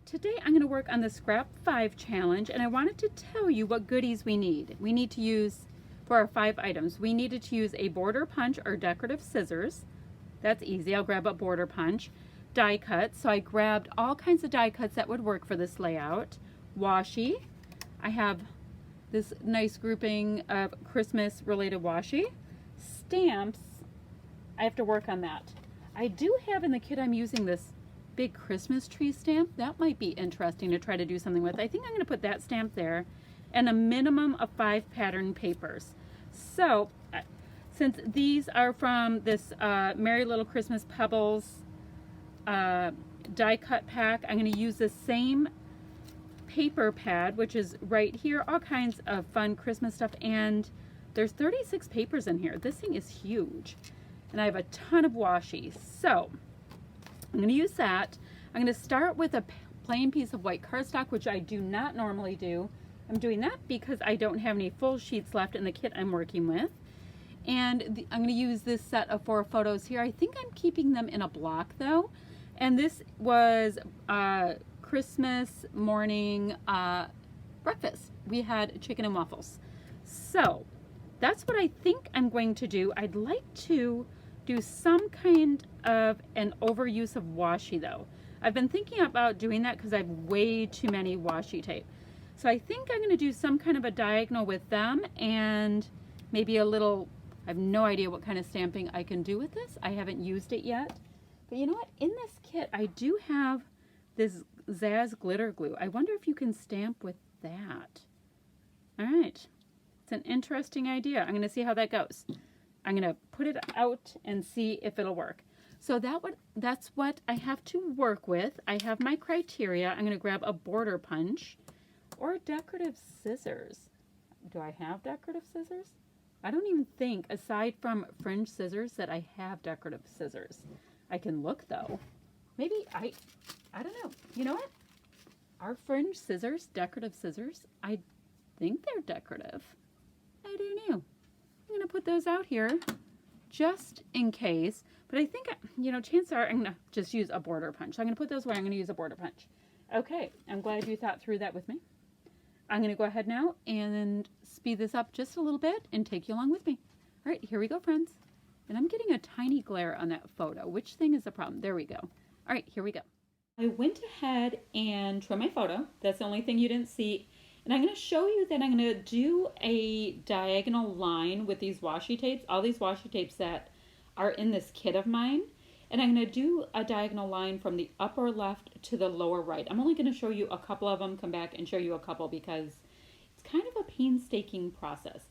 Today I'm going to work on the Scrap 5 challenge, and I wanted to tell you what goodies we need. We need to use, for our 5 items, we needed to use a border punch or decorative scissors. That's easy, I'll grab a border punch. Die cuts, so I grabbed all kinds of die cuts that would work for this layout. Washi, I have this nice grouping of Christmas related washi. Stamps, I have to work on that. I do have in the kit I'm using this big Christmas tree stamp. That might be interesting to try to do something with. I think I'm going to put that stamp there and a minimum of 5 pattern papers. So since these are from this Merry Little Christmas Pebbles die cut pack, I'm going to use the same paper pad, which is right here, all kinds of fun Christmas stuff, and there's 36 papers in here. This thing is huge, and I have a ton of washi. So I'm going to use that. I'm going to start with a plain piece of white cardstock, which I do not normally do. I'm doing that because I don't have any full sheets left in the kit I'm working with. And I'm going to use this set of 4 photos here. I think I'm keeping them in a block though. And this was Christmas morning breakfast. We had chicken and waffles. So that's what I think I'm going to do. I'd like to do some kind of an overuse of washi though. I've been thinking about doing that because I have way too many washi tape. So I think I'm going to do some kind of a diagonal with them and maybe a little, I have no idea what kind of stamping I can do with this. I haven't used it yet. But you know what? In this kit, I do have this Zazz glitter glue. I wonder if you can stamp with that. All right. It's an interesting idea. I'm going to see how that goes. I'm going to put it out and see if it'll work. So that's what I have to work with. I have my criteria. I'm going to grab a border punch or decorative scissors. Do I have decorative scissors? I don't even think, aside from fringe scissors, that I have decorative scissors. I can look though. Maybe I don't know. You know what? Are fringe scissors decorative scissors? I think they're decorative. I don't know. I'm going to put those out here just in case. But I think, you know, chances are I'm going to just use a border punch. So I'm going to put those where I'm going to use a border punch. Okay, I'm glad you thought through that with me. I'm going to go ahead now and speed this up just a little bit and take you along with me. All right, here we go, friends. And I'm getting a tiny glare on that photo. Which thing is the problem? There we go. All right, here we go. I went ahead and trimmed my photo. That's the only thing you didn't see. And I'm going to show you that I'm going to do a diagonal line with these washi tapes, all these washi tapes that are in this kit of mine. And I'm going to do a diagonal line from the upper left to the lower right. I'm only going to show you a couple of them, come back and show you a couple because it's kind of a painstaking process.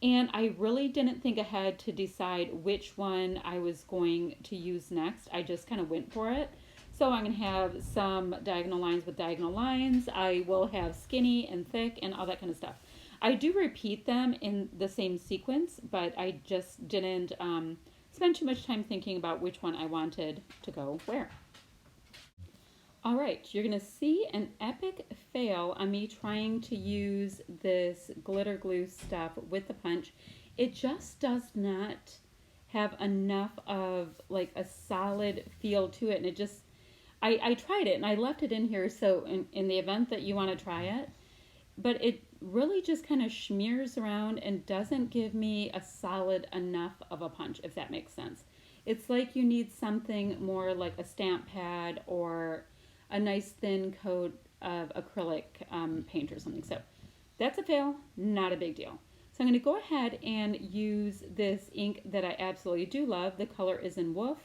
And I really didn't think ahead to decide which one I was going to use next. I just kind of went for it. So I'm going to have some diagonal lines with diagonal lines. I will have skinny and thick and all that kind of stuff. I do repeat them in the same sequence, but I just didn't spend too much time thinking about which one I wanted to go where. All right, you're going to see an epic fail on me trying to use this glitter glue stuff with the punch. It just does not have enough of like a solid feel to it, and it just, I tried it and I left it in here so in the event that you want to try it, but it really just kind of smears around and doesn't give me a solid enough of a punch, if that makes sense. It's like you need something more like a stamp pad or a nice thin coat of acrylic paint or something. So that's a fail, not a big deal. So I'm going to go ahead and use this ink that I absolutely do love. The color is in Woof.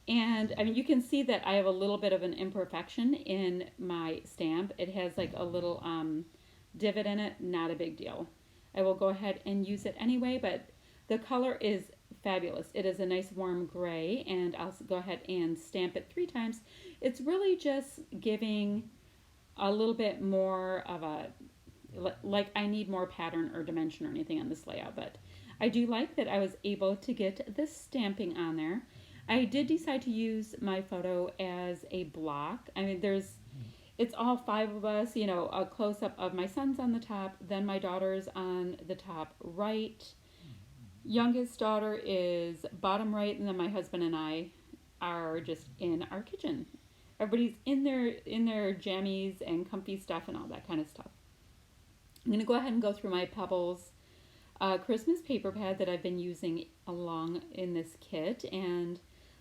And I mean, you can see that I have a little bit of an imperfection in my stamp. It has like a little divot in it, not a big deal. I will go ahead and use it anyway, but the color is fabulous. It is a nice warm gray, and I'll go ahead and stamp it 3 times. It's really just giving a little bit more of a, like I need more pattern or dimension or anything on this layout, but I do like that I was able to get the stamping on there. I did decide to use my photo as a block. I mean, it's all 5 of us, you know, a close-up of my son's on the top, then my daughter's on the top right. Youngest daughter is bottom right, and then my husband and I are just in our kitchen. Everybody's in their jammies and comfy stuff and all that kind of stuff. I'm going to go ahead and go through my Pebbles Christmas paper pad that I've been using along in this kit and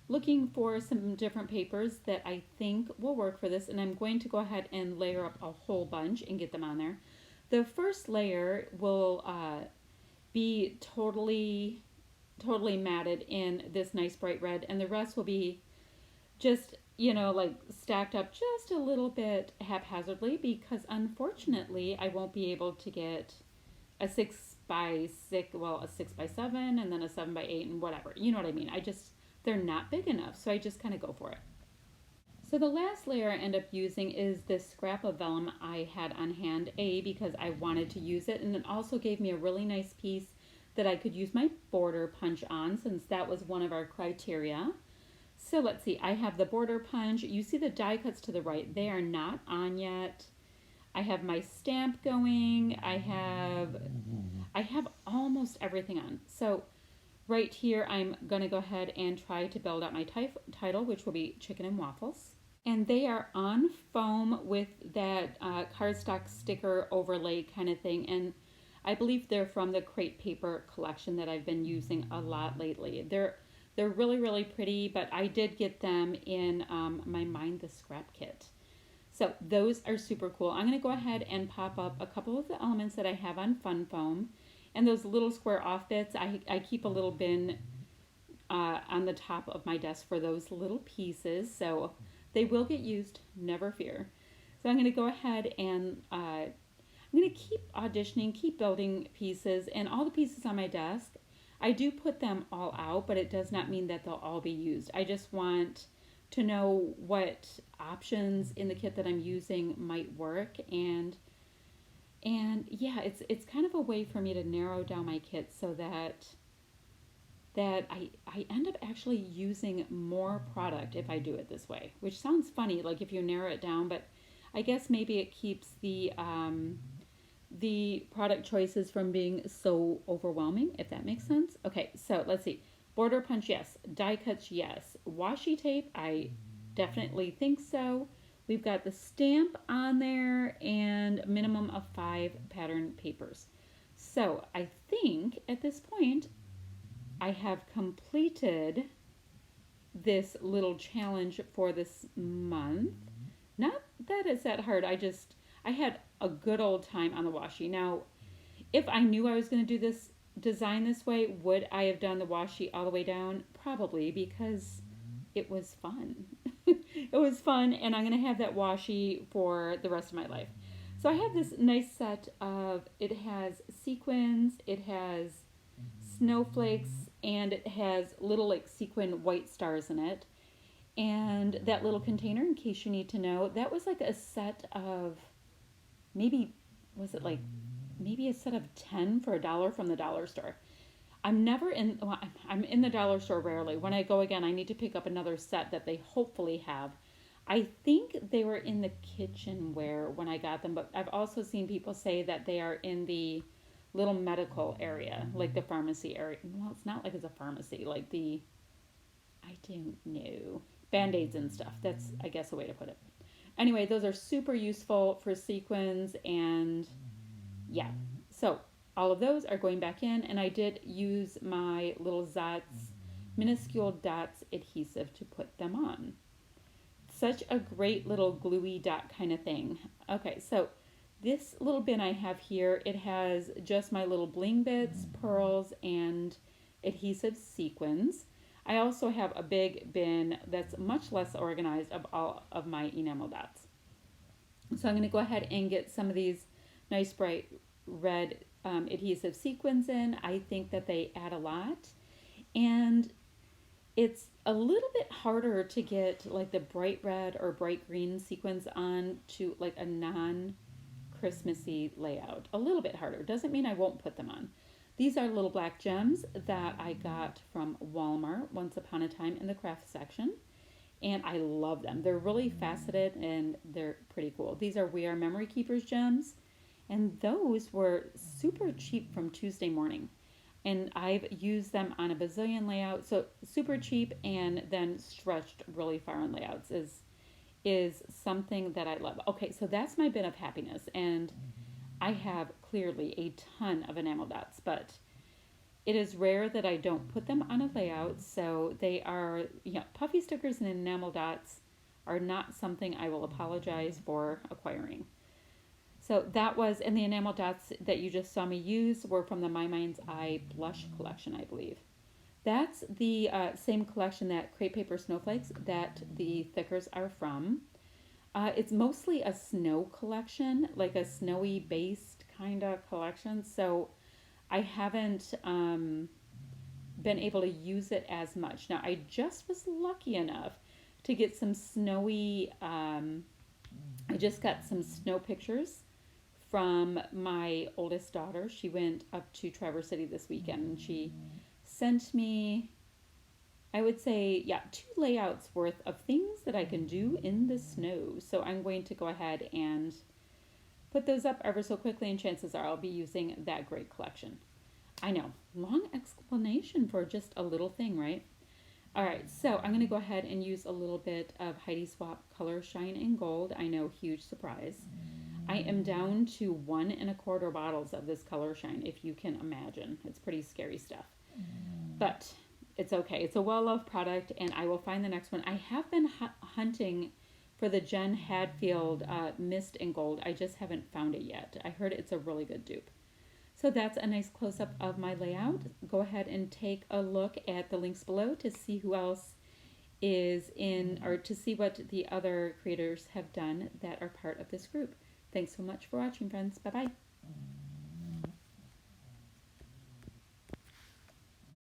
looking for some different papers that I think will work for this. And I'm going to go ahead and layer up a whole bunch and get them on there. The first layer will be totally matted in this nice bright red, and the rest will be just, like stacked up just a little bit haphazardly, because unfortunately I won't be able to get a 6x6, well, a 6x7 and then a 7x8 and whatever. You know what I mean? They're not big enough, so I just kind of go for it. So the last layer I end up using is this scrap of vellum I had on hand, because I wanted to use it, and it also gave me a really nice piece that I could use my border punch on, since that was one of our criteria. So let's see, I have the border punch. You see the die cuts to the right, they are not on yet. I have my stamp going. I have almost everything on. So right here, I'm going to go ahead and try to build out my title, which will be Chicken and Waffles. And they are on foam with that cardstock sticker overlay kind of thing. And I believe they're from the Crate Paper collection that I've been using a lot lately. They're really, really pretty, but I did get them in my Mind the Scrap kit. So those are super cool. I'm going to go ahead and pop up a couple of the elements that I have on Fun Foam. And those little square off bits, I keep a little bin on the top of my desk for those little pieces. So they will get used, never fear. So I'm going to go ahead and I'm going to keep auditioning, keep building pieces. And all the pieces on my desk, I do put them all out, but it does not mean that they'll all be used. I just want to know what options in the kit that I'm using might work, and yeah, it's kind of a way for me to narrow down my kit so that I end up actually using more product if I do it this way, which sounds funny, like if you narrow it down, but I guess maybe it keeps the product choices from being so overwhelming, if that makes sense. Okay, so let's see. Border punch, yes. Die cuts, yes. Washi tape, I definitely think so. We've got the stamp on there and a minimum of 5 pattern papers. So I think at this point I have completed this little challenge for this month. Not that it's that hard. I had a good old time on the washi. Now, if I knew I was going to do this design this way, would I have done the washi all the way down? Probably, because it was fun. It was fun, and I'm going to have that washi for the rest of my life. So I have this nice set of, it has sequins, it has snowflakes, and it has little like sequin white stars in it. And that little container, in case you need to know, that was like a set of, maybe, was it like, maybe a set of 10 for $1 from the dollar store. I'm in the dollar store rarely. When I go again, I need to pick up another set that they hopefully have. I think they were in the kitchenware when I got them, but I've also seen people say that they are in the little medical area, like the pharmacy area. Well, it's not like it's a pharmacy, like I don't know, Band-Aids and stuff. That's, I guess, a way to put it. Anyway, those are super useful for sequins, and yeah. So all of those are going back in, and I did use my little Zotz minuscule dots adhesive to put them on. Such a great little gluey dot kind of thing. Okay, so this little bin I have here, it has just my little bling bits, pearls, and adhesive sequins. I also have a big bin that's much less organized of all of my enamel dots. So I'm going to go ahead and get some of these nice bright red adhesive sequins in. I think that they add a lot, and it's a little bit harder to get like the bright red or bright green sequins on to like a non-Christmassy layout. A little bit harder. Doesn't mean I won't put them on. These are little black gems that I got from Walmart once upon a time in the craft section, and I love them. They're really faceted and they're pretty cool. These are We Are Memory Keepers gems, and those were super cheap from Tuesday Morning. And I've used them on a bazillion layouts, so super cheap and then stretched really far on layouts is something that I love. Okay, so that's my bin of happiness, and I have clearly a ton of enamel dots, but it is rare that I don't put them on a layout. So they are, puffy stickers and enamel dots are not something I will apologize for acquiring. So that was, and the enamel dots that you just saw me use were from the My Mind's Eye blush collection, I believe. That's the same collection that Crepe Paper Snowflakes that the thickers are from. It's mostly a snow collection, like a snowy based kind of collection. So I haven't been able to use it as much. Now, I just was lucky enough to get some snowy, I just got some snow pictures from my oldest daughter. She went up to Traverse City this weekend and she sent me, I would say, yeah, 2 layouts worth of things that I can do in the snow. So I'm going to go ahead and put those up ever so quickly, and chances are I'll be using that great collection. I know, long explanation for just a little thing, right? All right, so I'm going to go ahead and use a little bit of Heidi Swapp Color Shine in Gold. I know, huge surprise. I am down to 1 1/4 bottles of this Color Shine, if you can imagine. It's pretty scary stuff. But it's okay. It's a well-loved product, and I will find the next one. I have been hunting for the Jen Hadfield Mist in Gold. I just haven't found it yet. I heard it's a really good dupe. So that's a nice close-up of my layout. Go ahead and take a look at the links below to see who else is in, or to see what the other creators have done that are part of this group. Thanks so much for watching, friends. Bye-bye.